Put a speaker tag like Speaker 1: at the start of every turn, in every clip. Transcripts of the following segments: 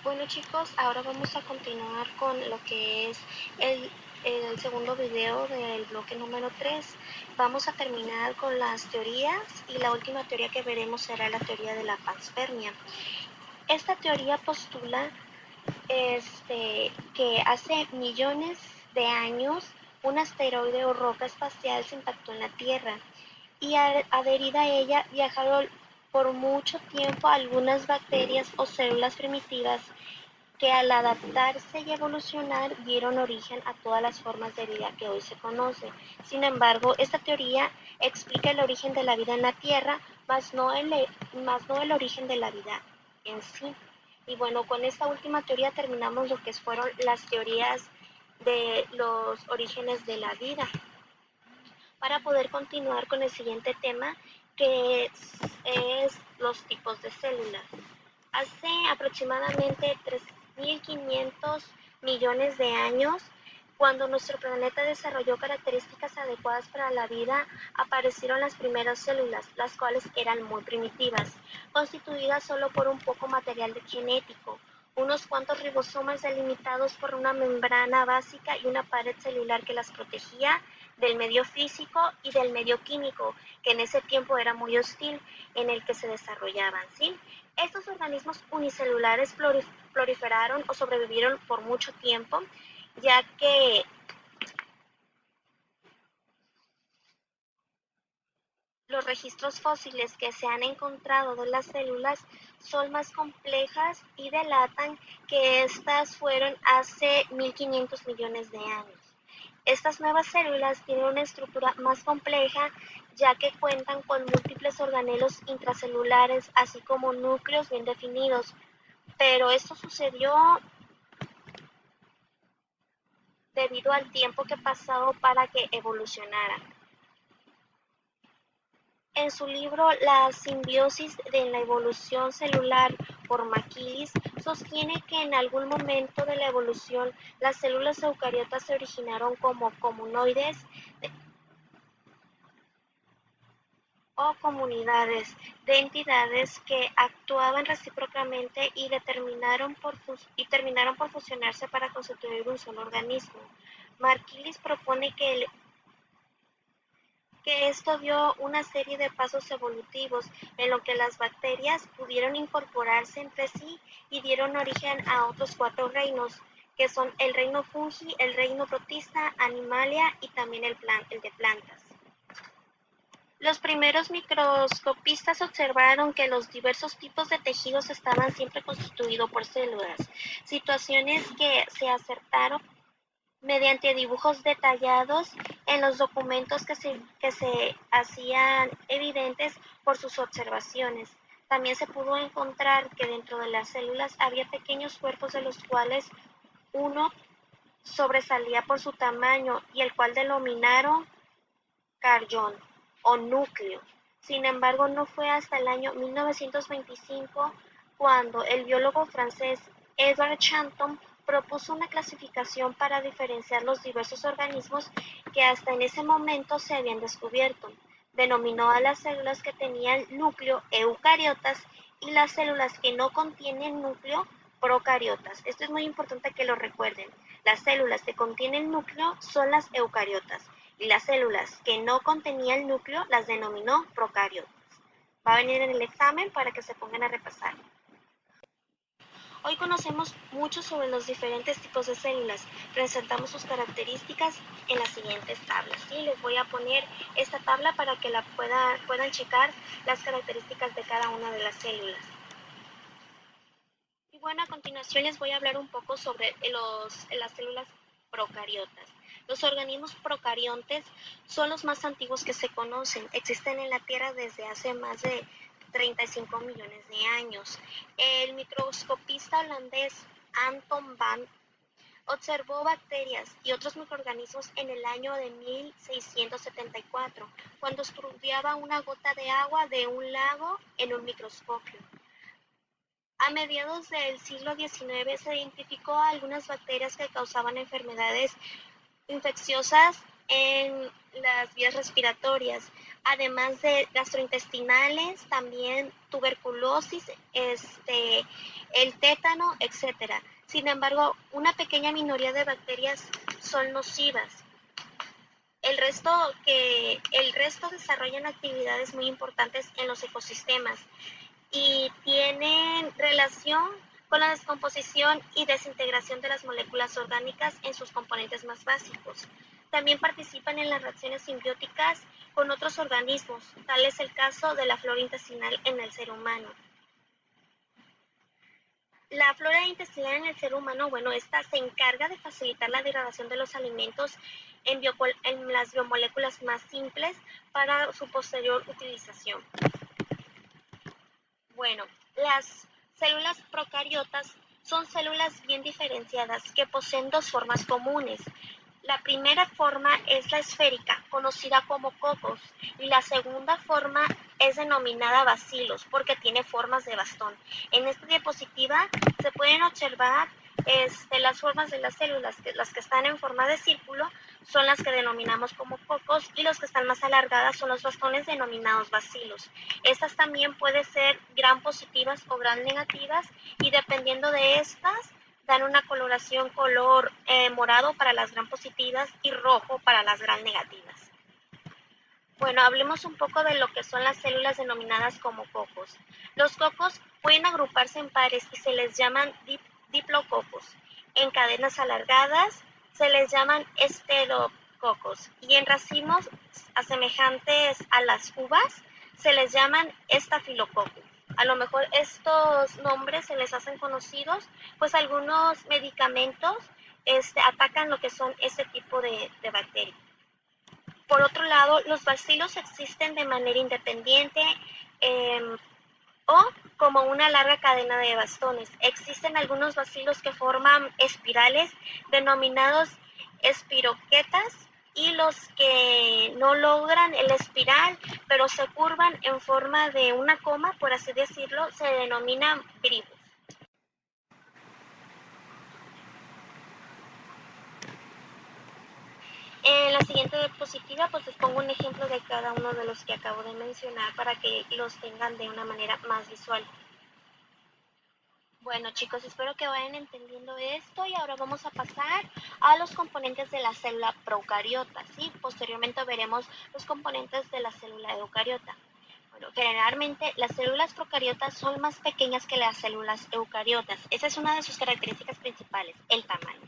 Speaker 1: Bueno chicos, ahora vamos a continuar con lo que es el, el segundo video del bloque número 3. Vamos a terminar con las teorías y la última teoría que veremos será la teoría de la panspermia. Esta teoría postula que hace millones de años un asteroide o roca espacial se impactó en la Tierra y adherida a ella viajaron por mucho tiempo algunas bacterias o células primitivas que al adaptarse y evolucionar dieron origen a todas las formas de vida que hoy se conoce. Sin embargo, esta teoría explica el origen de la vida en la Tierra, más no el origen de la vida en sí. Y bueno, con esta última teoría terminamos lo que fueron las teorías de los orígenes de la vida, para poder continuar con el siguiente tema, que es los tipos de células. Hace aproximadamente 3.500 millones de años, cuando nuestro planeta desarrolló características adecuadas para la vida, aparecieron las primeras células, las cuales eran muy primitivas, constituidas solo por un poco material genético, unos cuantos ribosomas delimitados por una membrana básica y una pared celular que las protegía del medio físico y del medio químico, que en ese tiempo era muy hostil, en el que se desarrollaban, ¿sí? Estos organismos unicelulares proliferaron o sobrevivieron por mucho tiempo, ya que los registros fósiles que se han encontrado de las células son más complejas y delatan que estas fueron hace 1.500 millones de años. Estas nuevas células tienen una estructura más compleja, ya que cuentan con múltiples organelos intracelulares, así como núcleos bien definidos, pero esto sucedió debido al tiempo que pasó para que evolucionara. En su libro La simbiosis de la evolución celular por McGillis, sostiene que en algún momento de la evolución las células eucariotas se originaron como comunoides o comunidades de entidades que actuaban recíprocamente y terminaron por fusionarse para constituir un solo organismo. McGillis propone que esto dio una serie de pasos evolutivos en lo que las bacterias pudieron incorporarse entre sí y dieron origen a otros 4 reinos, que son el reino fungi, el reino protista, animalia y también el de plantas. Los primeros microscopistas observaron que los diversos tipos de tejidos estaban siempre constituidos por células, situaciones que se acertaron mediante dibujos detallados en los documentos que se hacían evidentes por sus observaciones. También se pudo encontrar que dentro de las células había pequeños cuerpos de los cuales uno sobresalía por su tamaño y el cual denominaron carrión o núcleo. Sin embargo, no fue hasta el año 1925 cuando el biólogo francés Edward Chanton propuso una clasificación para diferenciar los diversos organismos que hasta en ese momento se habían descubierto. Denominó a las células que tenían núcleo eucariotas y las células que no contienen núcleo procariotas. Esto es muy importante que lo recuerden. Las células que contienen núcleo son las eucariotas y las células que no contenían núcleo las denominó procariotas. Va a venir en el examen para que se pongan a repasar. Hoy conocemos mucho sobre los diferentes tipos de células. Presentamos sus características en las siguientes tablas. ¿Sí? Les voy a poner esta tabla para que puedan checar las características de cada una de las células. Y bueno, a continuación les voy a hablar un poco sobre las células procariotas. Los organismos procariontes son los más antiguos que se conocen. Existen en la Tierra desde hace más de 35 millones de años. El microscopista holandés Anton van observó bacterias y otros microorganismos en el año de 1674, cuando estudiaba una gota de agua de un lago en un microscopio. A mediados del siglo XIX se identificó a algunas bacterias que causaban enfermedades infecciosas en las vías respiratorias. además de gastrointestinales, también tuberculosis, el tétano, etcétera. Sin embargo, una pequeña minoría de bacterias son nocivas. El resto desarrollan actividades muy importantes en los ecosistemas y tienen relación con la descomposición y desintegración de las moléculas orgánicas en sus componentes más básicos. También participan en las reacciones simbióticas con otros organismos, tal es el caso de la flora intestinal en el ser humano. La flora intestinal en el ser humano, bueno, esta se encarga de facilitar la degradación de los alimentos en las biomoléculas más simples para su posterior utilización. Bueno, las células procariotas son células bien diferenciadas que poseen dos formas comunes. La primera forma es la esférica, conocida como cocos, y la segunda forma es denominada bacilos, porque tiene formas de bastón. En esta diapositiva se pueden observar las formas de las células, las que están en forma de círculo son las que denominamos como cocos y los que están más alargadas son los bastones denominados bacilos. Estas también pueden ser gram positivas o gram negativas y dependiendo de estas dan una coloración color morado para las gram positivas y rojo para las gram negativas. Bueno, hablemos un poco de lo que son las células denominadas como cocos. Los cocos pueden agruparse en pares y se les llaman diplococos. En cadenas alargadas se les llaman esterococos y en racimos semejantes a las uvas se les llaman estafilococos. A lo mejor estos nombres se les hacen conocidos, pues algunos medicamentos atacan lo que son este tipo de bacterias. Por otro lado, los bacilos existen de manera independiente o como una larga cadena de bastones. Existen algunos bacilos que forman espirales denominados espiroquetas y los que no logran el espiral pero se curvan en forma de una coma, por así decirlo, se denominan brivos. En la siguiente diapositiva pues les pongo un ejemplo de cada uno de los que acabo de mencionar para que los tengan de una manera más visual. Bueno chicos, espero que vayan entendiendo esto y ahora vamos a pasar a los componentes de la célula procariota, ¿sí? Posteriormente veremos los componentes de la célula eucariota. Bueno, generalmente las células procariotas son más pequeñas que las células eucariotas. Esa es una de sus características principales, el tamaño.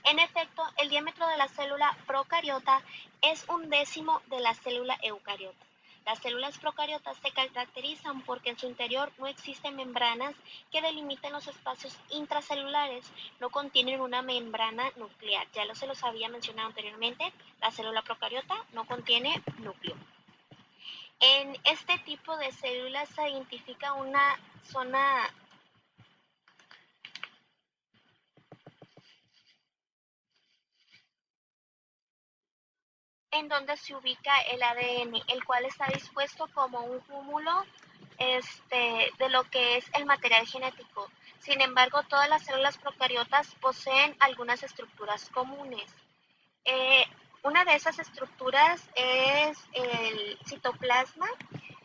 Speaker 1: En efecto, el diámetro de la célula procariota es 1/10 de la célula eucariota. Las células procariotas se caracterizan porque en su interior no existen membranas que delimiten los espacios intracelulares, no contienen una membrana nuclear. Ya se los había mencionado anteriormente, la célula procariota no contiene núcleo. En este tipo de células se identifica una zona en donde se ubica el ADN, el cual está dispuesto como un cúmulo de lo que es el material genético. Sin embargo, todas las células procariotas poseen algunas estructuras comunes. Una de esas estructuras es el citoplasma,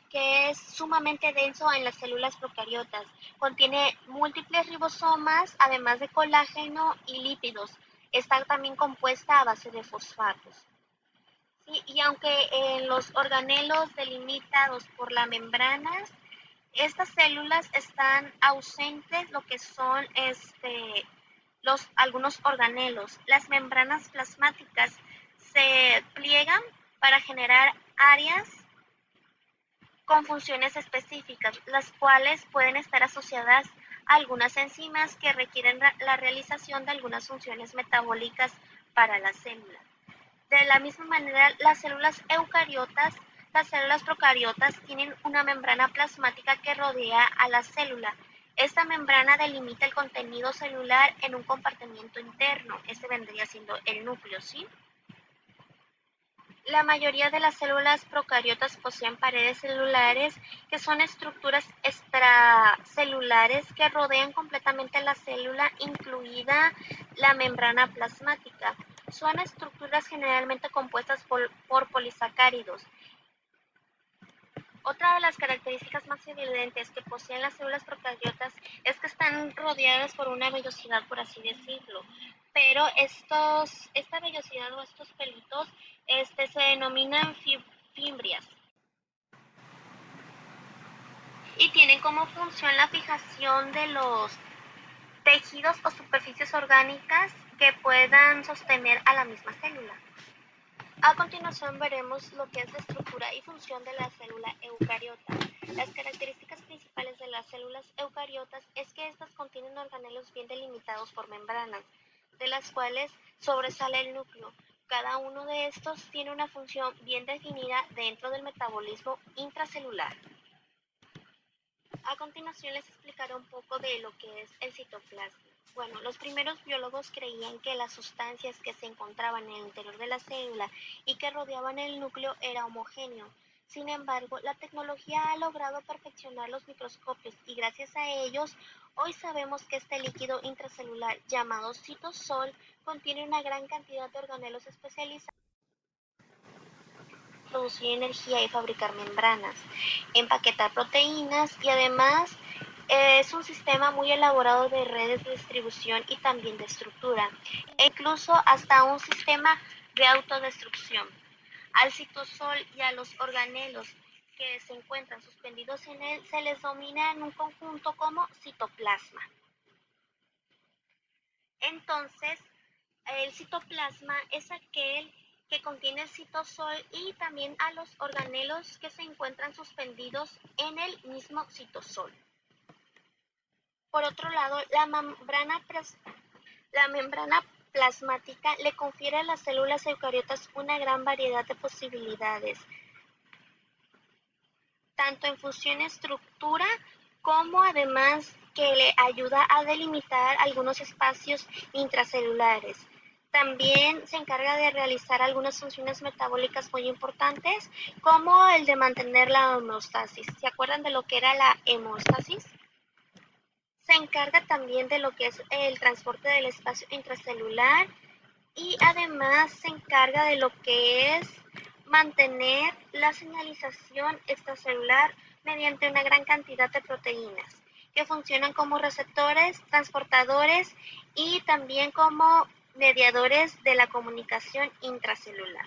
Speaker 1: que es sumamente denso en las células procariotas. Contiene múltiples ribosomas, además de colágeno y lípidos. Está también compuesta a base de fosfatos. Sí, y aunque en los organelos delimitados por las membranas, estas células están ausentes lo que son algunos organelos. Las membranas plasmáticas se pliegan para generar áreas con funciones específicas, las cuales pueden estar asociadas a algunas enzimas que requieren la realización de algunas funciones metabólicas para la célula. De la misma manera, las células procariotas tienen una membrana plasmática que rodea a la célula. Esta membrana delimita el contenido celular en un compartimiento interno. Este vendría siendo el núcleo, ¿sí? La mayoría de las células procariotas poseen paredes celulares que son estructuras extracelulares que rodean completamente la célula, incluida la membrana plasmática. Son estructuras generalmente compuestas por polisacáridos. Otra de las características más evidentes que poseen las células procariotas es que están rodeadas por una vellosidad, por así decirlo. Pero esta vellosidad o estos pelitos se denominan fimbrias y tienen como función la fijación de los tejidos o superficies orgánicas que puedan sostener a la misma célula. A continuación veremos lo que es la estructura y función de la célula eucariota. Las características principales de las células eucariotas es que estas contienen organelos bien delimitados por membranas, de las cuales sobresale el núcleo. Cada uno de estos tiene una función bien definida dentro del metabolismo intracelular. A continuación les explicaré un poco de lo que es el citoplasma. Bueno, los primeros biólogos creían que las sustancias que se encontraban en el interior de la célula y que rodeaban el núcleo era homogéneo. Sin embargo, la tecnología ha logrado perfeccionar los microscopios y gracias a ellos, hoy sabemos que este líquido intracelular llamado citosol contiene una gran cantidad de organelos especializados en producir energía y fabricar membranas, empaquetar proteínas y además es un sistema muy elaborado de redes de distribución y también de estructura, e incluso hasta un sistema de autodestrucción. Al citosol y a los organelos que se encuentran suspendidos en él se les denomina en un conjunto como citoplasma. Entonces, el citoplasma es aquel que contiene el citosol y también a los organelos que se encuentran suspendidos en el mismo citosol. Por otro lado, la membrana plasmática le confiere a las células eucariotas una gran variedad de posibilidades, tanto en función estructura como además que le ayuda a delimitar algunos espacios intracelulares. También se encarga de realizar algunas funciones metabólicas muy importantes, como el de mantener la homeostasis. ¿Se acuerdan de lo que era la hemostasis? Se encarga también de lo que es el transporte del espacio intracelular y además se encarga de lo que es mantener la señalización extracelular mediante una gran cantidad de proteínas que funcionan como receptores, transportadores y también como mediadores de la comunicación intracelular.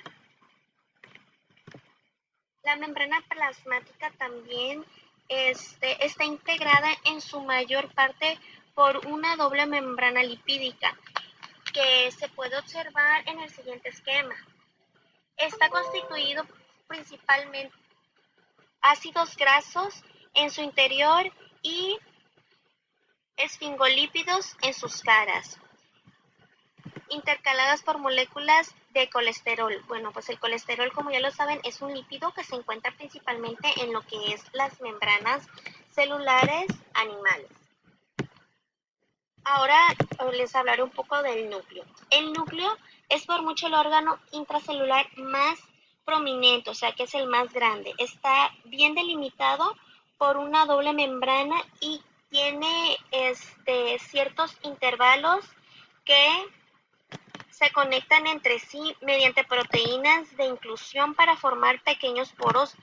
Speaker 1: La membrana plasmática también está integrada en su mayor parte por una doble membrana lipídica que se puede observar en el siguiente esquema. Está constituido principalmente ácidos grasos en su interior y esfingolípidos en sus caras, intercaladas por moléculas de colesterol. Bueno, pues el colesterol, como ya lo saben, es un lípido que se encuentra principalmente en lo que es las membranas celulares animales. Ahora les hablaré un poco del núcleo. El núcleo es por mucho el órgano intracelular más prominente, o sea que es el más grande. Está bien delimitado por una doble membrana y tiene ciertos intervalos que se conectan entre sí mediante proteínas de inclusión para formar pequeños poros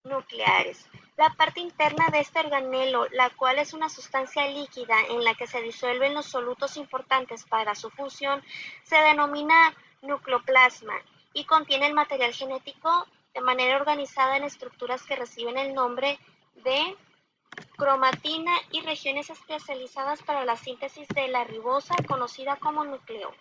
Speaker 1: nucleares. La parte interna de este organelo, la cual es una sustancia líquida en la que se disuelven los solutos importantes para su función, se denomina nucleoplasma y contiene el material genético de manera organizada en estructuras que reciben el nombre de cromatina y regiones especializadas para la síntesis de la ribosa conocida como nucleolo.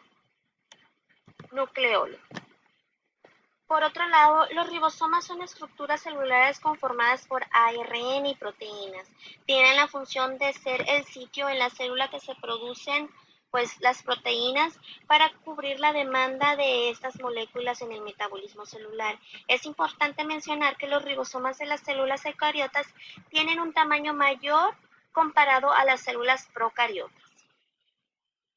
Speaker 1: Por otro lado, los ribosomas son estructuras celulares conformadas por ARN y proteínas. Tienen la función de ser el sitio en la célula que se producen las proteínas para cubrir la demanda de estas moléculas en el metabolismo celular. Es importante mencionar que los ribosomas de las células eucariotas tienen un tamaño mayor comparado a las células procariotas.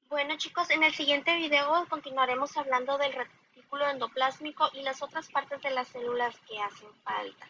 Speaker 1: Bueno chicos, en el siguiente video continuaremos hablando del retículo endoplásmico y las otras partes de las células que hacen falta.